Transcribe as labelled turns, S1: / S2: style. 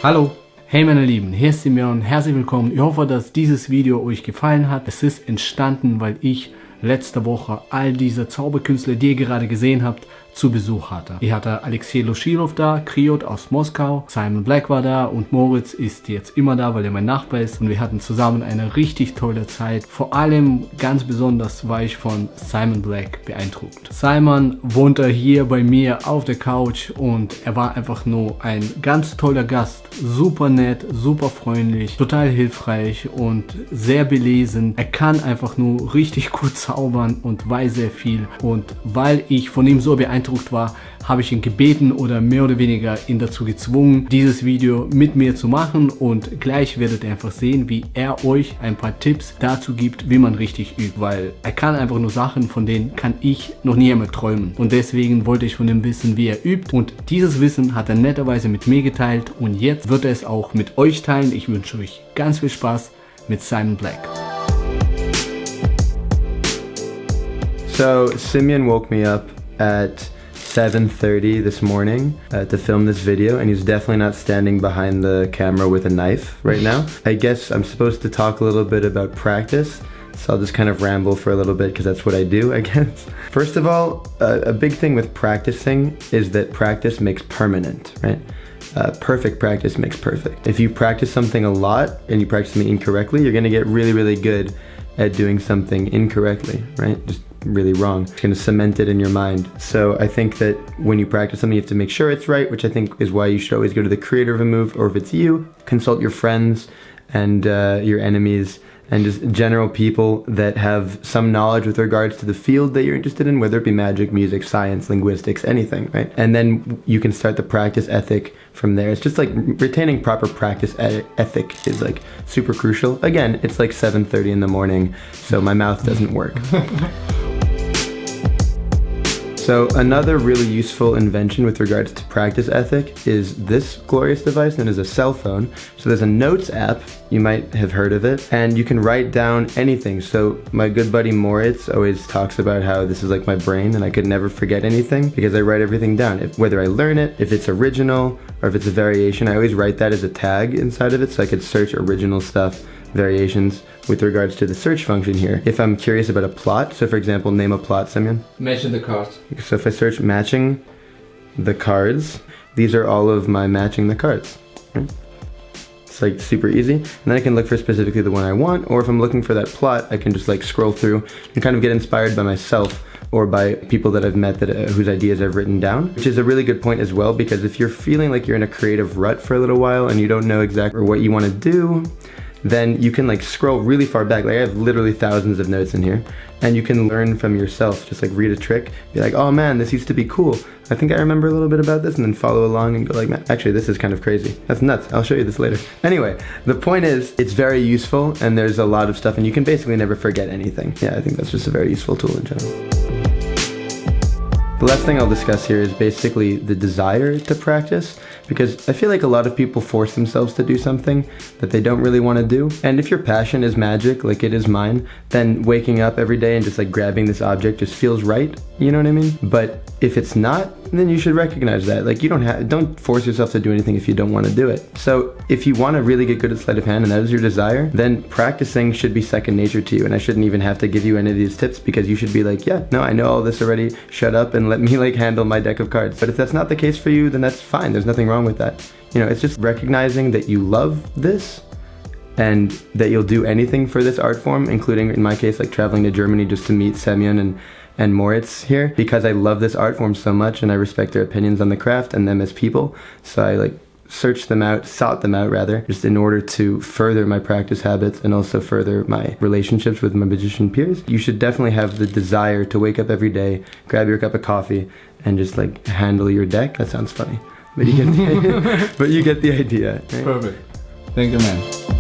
S1: Hallo, hey meine Lieben, hier ist Simeon, herzlich willkommen. Ich hoffe, dass dieses Video euch gefallen hat. Es ist entstanden, weil ich letzte Woche all diese Zauberkünstler, die ihr gerade gesehen habt, zu Besuch hatte. Ich hatte Alexei Loschirov da, Kriod aus Moskau, Simon Black war da und Moritz ist jetzt immer da, weil er mein Nachbar ist und wir hatten zusammen eine richtig tolle Zeit. Vor allem ganz besonders war ich von Simon Black beeindruckt. Simon wohnte hier bei mir auf der Couch und er war einfach nur ein ganz toller Gast. Super nett, super freundlich, total hilfreich und sehr belesen. Er kann einfach nur richtig gut zaubern und weiß sehr viel. Und weil ich von ihm so beeindruckt war, habe ich ihn gebeten oder mehr oder weniger ihn dazu gezwungen, dieses Video mit mir zu machen, und gleich werdet ihr einfach sehen, wie er euch ein paar Tipps dazu gibt, wie man richtig übt, weil er kann einfach nur Sachen, von denen kann ich noch nie einmal träumen, und deswegen wollte ich von ihm wissen, wie er übt, und dieses Wissen hat er netterweise mit mir geteilt und jetzt wird er es auch mit euch teilen. Ich wünsche euch ganz viel Spaß mit Simon Black.
S2: So Simeon woke me up at 7:30 this morning to film this video, and he's definitely not standing behind the camera with a knife right now. I guess I'm supposed to talk a little bit about practice, so I'll just kind of ramble for a little bit because that's what I do, I guess. First of all, a big thing with practicing is that practice makes permanent, right? Perfect practice makes perfect. If you practice something a lot and you practice something incorrectly, you're going to get really, really good at doing something incorrectly, right? Just really wrong. It's going to cement it in your mind. So I think that when you practice something, you have to make sure it's right, which I think is why you should always go to the creator of a move, or if it's you, consult your friends and your enemies and just general people that have some knowledge with regards to the field that you're interested in, whether it be magic, music, science, linguistics, anything, right? And then you can start the practice ethic from there. It's just like retaining proper practice ethic is like super crucial. Again, it's like 7:30 in the morning, so my mouth doesn't work. So another really useful invention with regards to practice ethic is this glorious device known as a cell phone. So there's a notes app, you might have heard of it, and you can write down anything. So my good buddy Moritz always talks about how this is like my brain and I could never forget anything because I write everything down. Whether I learn it, if it's original, or if it's a variation, I always write that as a tag inside of it so I could search original stuff, variations, with regards to the search function here. If I'm curious about a plot, so for example, name a plot, Simeon.
S1: Matching the cards.
S2: So if I search matching the cards, these are all of my matching the cards. Right? It's like super easy. And then I can look for specifically the one I want, or if I'm looking for that plot, I can just like scroll through and kind of get inspired by myself or by people that I've met that whose ideas I've written down, which is a really good point as well, because if you're feeling like you're in a creative rut for a little while and you don't know exactly what you want to do, then you can like scroll really far back. Like I have literally thousands of notes in here, and you can learn from yourself. Just like read a trick, be like, oh man, this used to be cool. I think I remember a little bit about this, and then follow along and go like, man, actually this is kind of crazy. That's nuts. I'll show you this later. Anyway, the point is it's very useful and there's a lot of stuff and you can basically never forget anything. Yeah, I think that's just a very useful tool in general. The last thing I'll discuss here is basically the desire to practice, because I feel like a lot of people force themselves to do something that they don't really want to do. And if your passion is magic, like it is mine, then waking up every day and just like grabbing this object just feels right, you know what I mean? But if it's not, then you should recognize that. Like you don't force yourself to do anything if you don't want to do it. So if you want to really get good at sleight of hand and that is your desire, then practicing should be second nature to you, and I shouldn't even have to give you any of these tips, because you should be like, yeah, no, I know all this already, shut up and let me like handle my deck of cards. But if that's not the case for you, then that's fine. There's nothing wrong with that. You know, it's just recognizing that you love this and that you'll do anything for this art form, including in my case, like traveling to Germany just to meet Semyon and Moritz here, because I love this art form so much and I respect their opinions on the craft and them as people. So I like sought them out rather, just in order to further my practice habits and also further my relationships with my magician peers. You should definitely have the desire to wake up every day, grab your cup of coffee, and just like handle your deck. That sounds funny, but you get the, but you get the idea. Right?
S1: Perfect. Thank you, man.